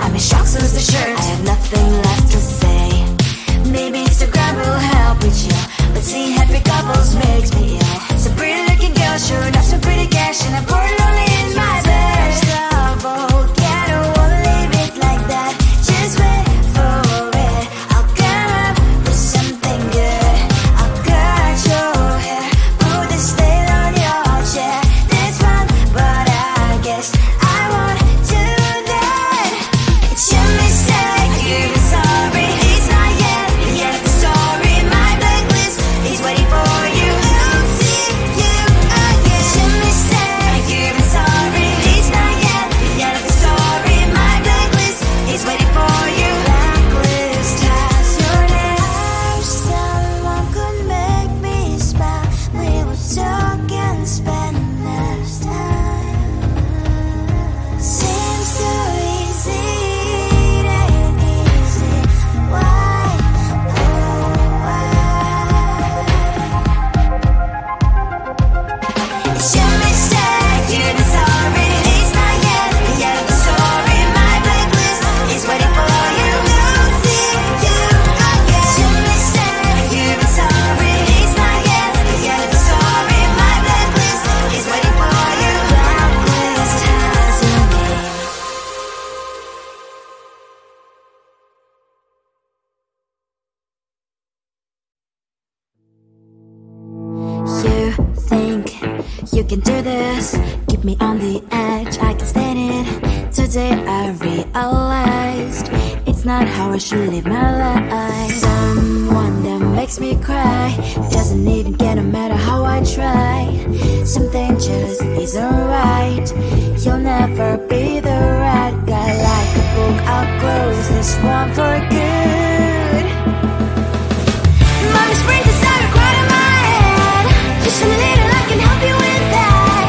I'm in shock, so is the shirt. I have nothing left to say. Maybe Instagram will help with you, but seeing happy couples makes me ill. Some pretty looking girl showing off some pretty cash, and I'm bored lonely in my bed. Trouble, yeah, I don't wanna leave it like that. Just wait for it. I'll come up with something good. I'll cut your hair, put this stain on your chair. This one, but I guess I won't do that. It's your mistake, you're sorry. It's not yet the end of the story. My blacklist is waiting for you. I'll see you again. It's your mistake, you're sorry. It's not yet the end of the story. My blacklist is waiting for you. Blacklist has your name. I wish someone could make me smile. We would talk and spend less time. Seems so easy, it ain't easy. Why, oh why? It's your mistake, you're the sorry. It's not yet the end of the story. My blacklist is waiting for you. I'll see you again. It's your mistake, you're the sorry. It's not yet the end of the story. My blacklist is waiting for you. Blacklist has your name. You think you can do this, keep me on the edge, I can stand it. Today I realized it's not how I should live my life. Someone that makes me cry doesn't even get, no matter how I try. Something just isn't right. You'll never be the right guy. Like a book, I'll close this one for good. Mommy springs inside a quite in my head. Just a little, I can help you with that.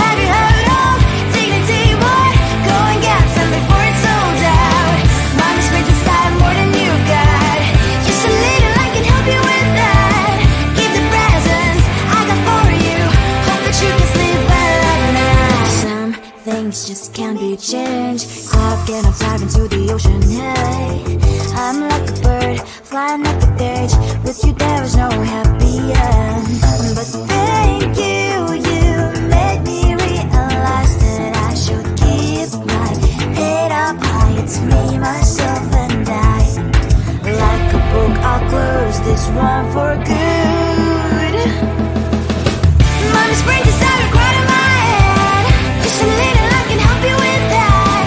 Have you heard of dignity? What? Go and get some before it's sold out. Mommy springs inside more than you've got. Just a little, I can help you with that. Keep the presents I got for you. Hope that you can sleep well at night. Some things just can't be changed. I've get up, dive into the ocean. Hey, I'm like a bird flying like a cage. With you there is no happy end. But thank you, you made me realize that I should keep my head up high. It's me, myself, and I. Like a book, I'll close this one for good. Mommy springs inside a quite in my head. Just a little, I can help you with that.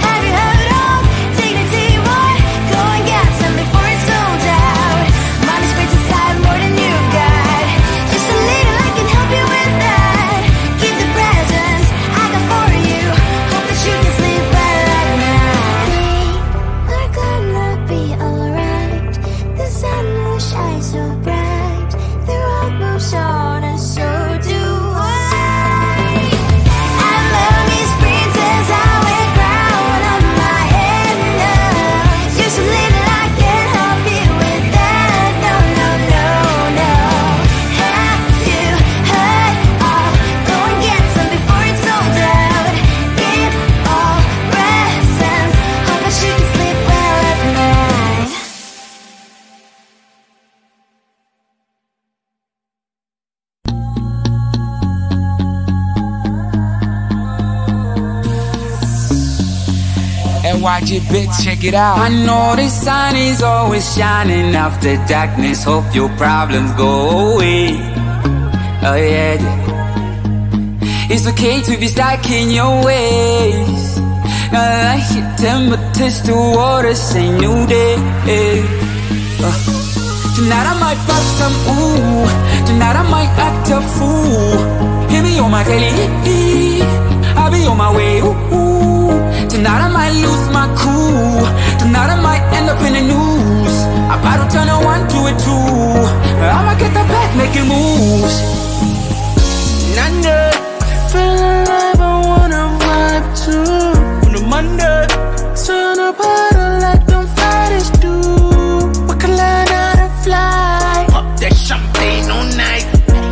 Have you heard of dignity? What? Go and get some before it's sold out. Mommy springs inside more than you've got. Just a little, I can help you with that. Keep the presents I got for you. Hope that you can sleep well at night. We're gonna be alright. The sun will shine so bright. The road moves on and so do I. And mommy's princess, I wear crown on my head now. Just a little, I can help you with that. No, no, no, no. Have you heard of? Go and get some before it's sold out. Give all presents. Hope that you can sleep well at night. NYG bitch, check it out. I know the sun is always shining after darkness. Hope your problems go away. Oh yeah, yeah. It's okay to be stuck in your ways. Now I hit temperatures to water, say new day. Tonight I might fuck some ooh. Tonight I might act a fool. Hear me on my telly, I'll be on my way. Ooh. Tonight I might lose my cool. Tonight I might end up in the news. I'm about to turn a 1 to a 2. I'ma get the back making moves. Nanda, feel alive, I wanna vibe too. On the Monday, turn up harder like them fighters do. We can learn how to fly. Pop that champagne all night.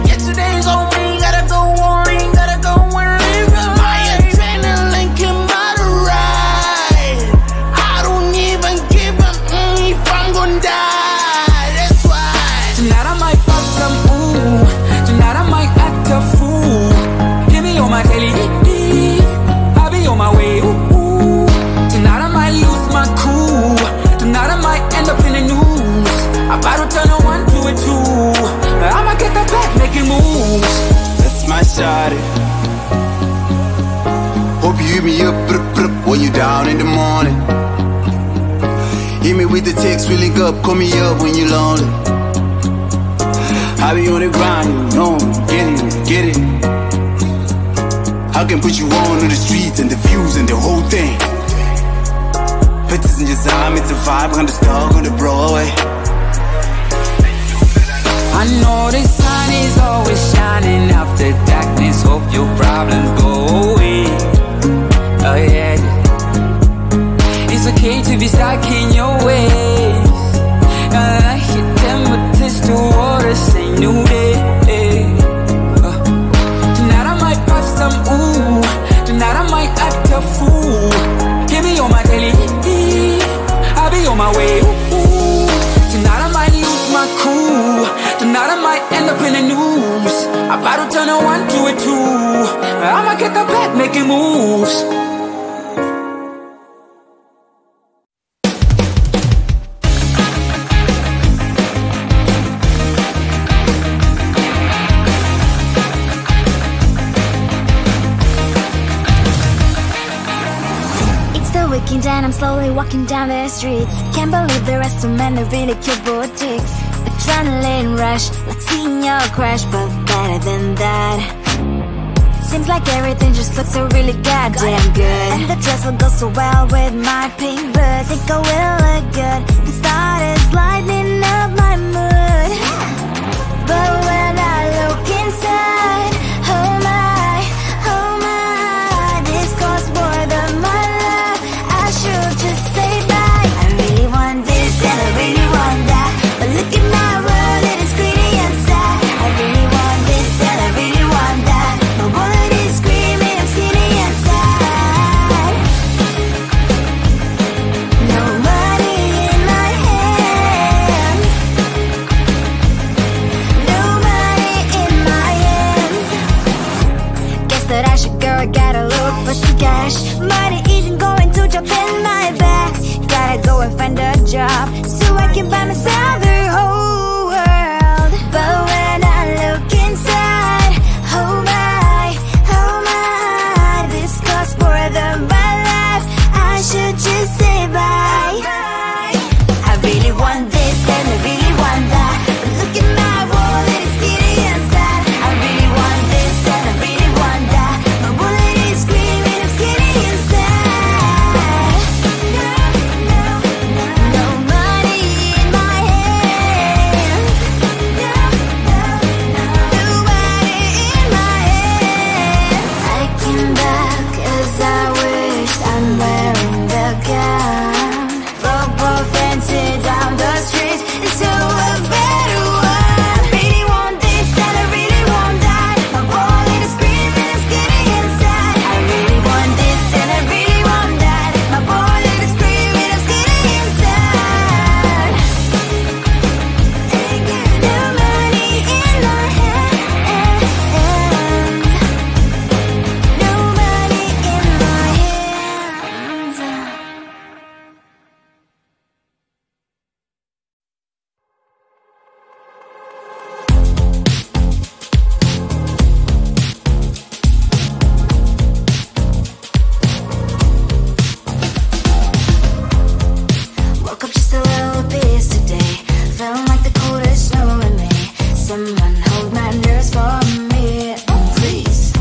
Yesterday's on me, gotta go on, gotta go and live my adrenaline came by the ride. I about it. Hope you hit me up when you down in the morning. Hit me with the text, we link up, call me up when you lonely. I be on the grind, you know, get it. I can put you on the streets and the views and the whole thing. Pictures in your time, it's a vibe, on the star on the Broadway. I know the sun is always shining after darkness. Hope your problems go away. Oh yeah. It's okay to be stuck in your ways. I hit them with test the water, say new day. Tonight I might pop some ooh. Tonight I might act a fool. Give me on my daily, I'll be on my way. Ooh. Tonight I might lose my cool. Tonight I might end up in the news. About to turn a 1 to a 2. I'ma get the back making moves. And I'm slowly walking down the streets. Can't believe there are so many really cute boutiques. Adrenaline rush, like seeing your crush, but better than that. Seems like everything just looks so really goddamn good. And the dress will go so well with my pink boots. Think I will look good. The start is lighting up my mood. But when I look inside, oh my, this costs more than my love. I should just say bye. I really want this and I really want that, but look at my world, it is greedy inside. I really want this and I really want that. My wallet is screaming, I'm skinny inside. No money in my hand. No money in my hand. Guess that I should go, I gotta look for some cash. Money isn't going to jump in my back. Gotta go and find a job so I can buy myself the whole world. But when I look inside, oh my, this costs more than my life. I should just say bye. I really want this and I really want that, but look at my wallet, it's skinny inside. I really want this and I really want that. My wallet is screaming, I'm skinny inside. No money in my hand. No money in my hand. I came back as I wished. I'm wearing the gown. Football fancy down the street into a better one. I really want this and I really want that. My wallet is screaming, I'm skinny inside. I really want this and I really want that. My wallet is screaming, I'm skinny inside. No money in my hand. No money in my hands. Woke up just a little pissed today. Feeling like the coldest snow in me. Someone hold my nerves for me, oh please.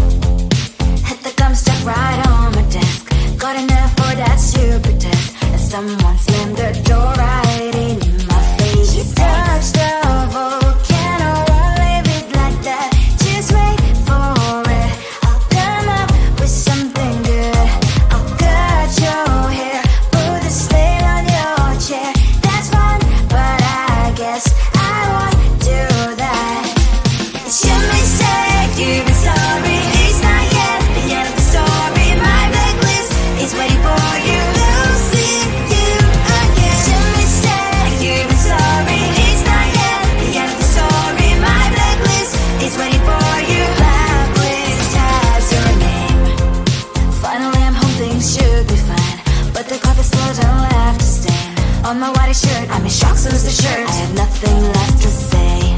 Hit the gum stuck right on my desk. Got enough for that stupid test. And someone slammed the door right in my face. You touched a volcano, won't leave it like that. Just wait for it. I'll come up with something good. I'll cut your hair, put the stain on your chair. That's fun, but I guess I won't do that. It's your mistake, you've been sorry. It's not yet the end of the story. My blacklist is waiting for you. Losing you again. It's your mistake, you've been sorry. It's not yet the end of the story. My blacklist is waiting for you. Blacklist has your name. Finally I'm home, things should be fine, but the cloth is still don't have to stain on my white shirt. I'm in shock, so is the shirt. I have nothing left to say.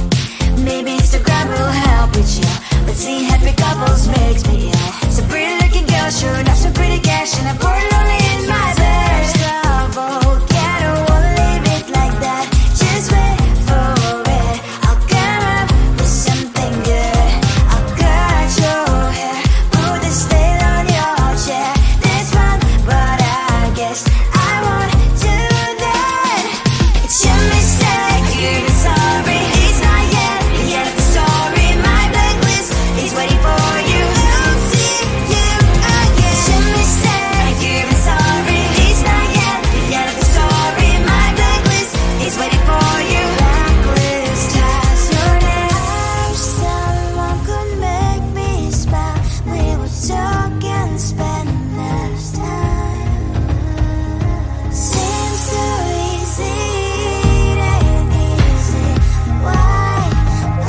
Maybe Instagram will help with you, but but seeing happy couples makes me ill. So pretty looking girl, sure not so pretty cash, and I'm born lonely in my bed. Trouble, yeah, I don't wanna leave it like that. Just wait for it. I'll come up with something good. I'll cut your hair, put the style on your chair. This one, but I guess I won't do that. It's your mistake, you're sorry. It's not yet the end of the story. My blacklist is waiting for you. I'll see you again. It's your mistake, you're sorry. It's not yet the end of the story. My blacklist is waiting for you. Blacklist has your name. I wish someone could make me smile. We would talk and spend less time. Seems so easy, it ain't easy. Why?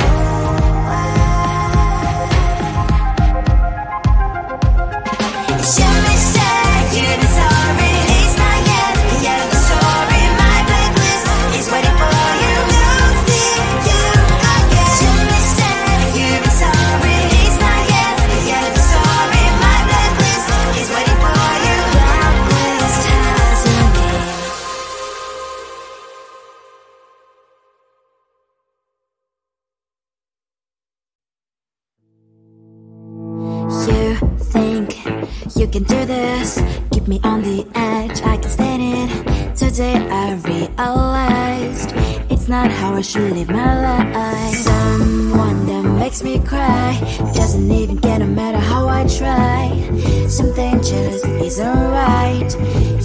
Oh, why? It's your mistake, you're sorry. It's not yet the end of the story. My blacklist is waiting for you. I'll see you again. It's your mistake, you're sorry. It's not yet the end of the story. My blacklist is waiting for you. Blacklist has your name. You think you can do this, keep me on the edge, I can stand it. Today I realized it's not how I should live my life. Someone that makes me cry doesn't even get no matter how I try. Something just isn't right.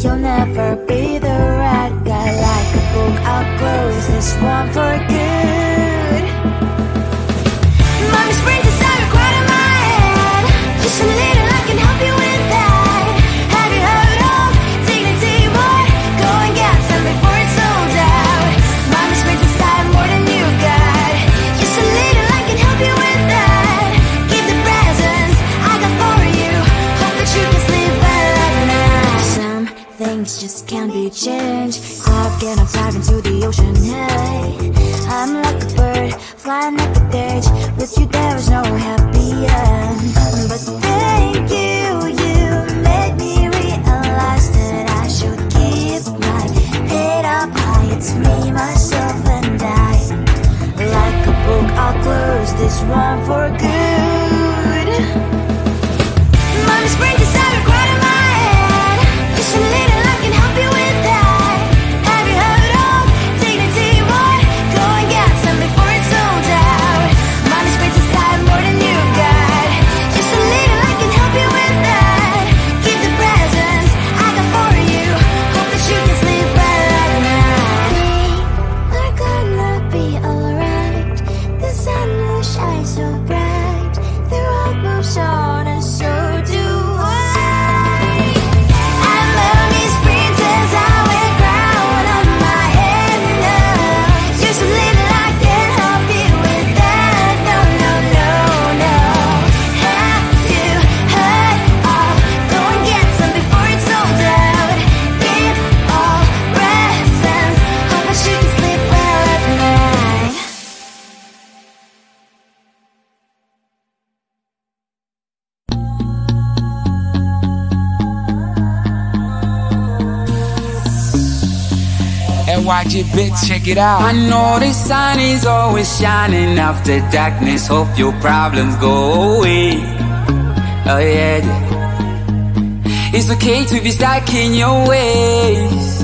You'll never be the right guy. Like a book, I'll close this one for good. Mommy springs inside a quite in my head. Just a little, I can help you with that. Have you heard of dignity, boy? Go and get some before it's sold out. Mommy springs inside more than you got. Just a little, I can help you with that. Give the presents I got for you. Hope that you can sleep well at night. Some things just can't be changed. I'll get on dive into the ocean, hey. I'm like a bird, flying like a cage. With you there is no happy end. But thank you, you made me realize that I should keep my head up high. It's me, myself, and I. Like a book, I'll close this one for good. Mommy springs inside a quite in my head. Just a little, I can help you with that. Have you heard of dignity, boy? Go and get some before it's sold out. Mommy springs inside more than you got. Just a little, I can help you with that. Give the presents I got for you. Hope that you can sleep well at night. We're gonna be alright. The sun will shine so bright. The road moves on and so do I. I'm Mommy's princess, I wear crown on my head now. Just a little, I can help you with that. No, no, no, no. Have you heard of? Go and get some before it's sold out. Give all presents. Hope that you can sleep well at night. NYG bitch, check it out. I know the sun is always shining after darkness. Hope your problems go away. Oh yeah, yeah. It's okay to be stuck in your ways.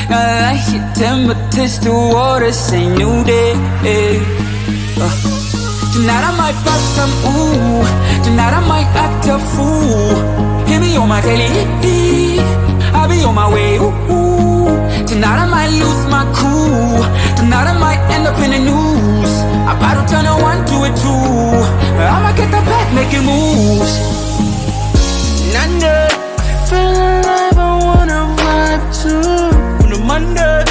Not like your temperatures to water, say new day. Tonight I might bust some ooh. Tonight I might act a fool. Hear me on my daily. I'll be on my way. Ooh. Tonight I might lose my cool. Tonight I might end up in the news. I'm about to turn a 1 to a 2. I'ma get the back making moves. Nanda, feel alive, I wanna vibe too. On a Monday,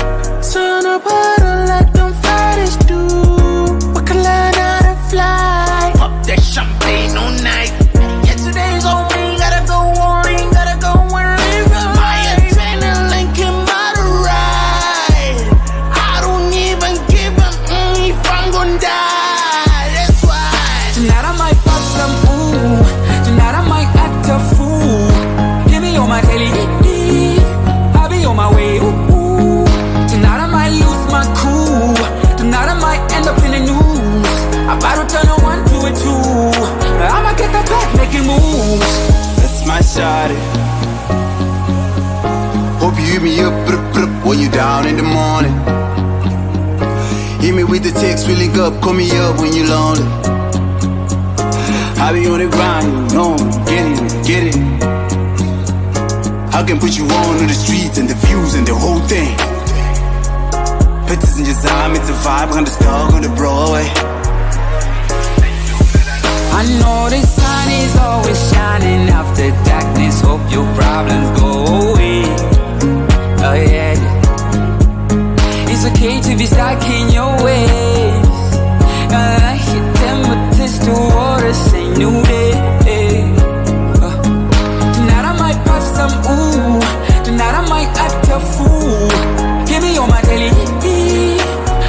turn up harder like them fighters do. We can learn how to fly. Pop that champagne all night. Yesterday's on me, gotta go on, gotta go and live my adrenaline can bother ride. I don't even give a if I'm gonna die. That's why Tonight I might bust down in the morning. Hit me with the text, we link up, call me up when you lonely. I be on the grind, you know, get it. I can put you on the streets and the views and the whole thing. Pictures in your time, it's a vibe, understand on the Broadway. I know the sun is always shining after darkness. Hope your problems go away. Oh yeah, it's okay to be stuck in your ways. I hit them with this to water, say new day. Tonight I might pop some ooh. Tonight I might act a fool. Give me on my daily,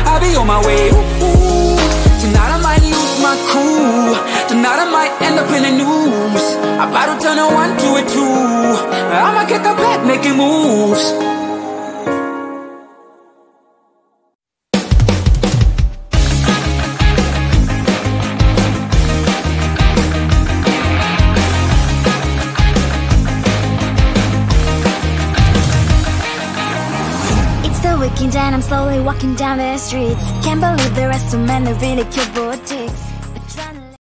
I'll be on my way. Ooh. Tonight I might lose my cool. Tonight I might end up in the news. I'm about to turn a 1 to a 2. I'ma get the back making moves. And I'm slowly walking down the streets. Can't believe the rest of men are ridicule vortex.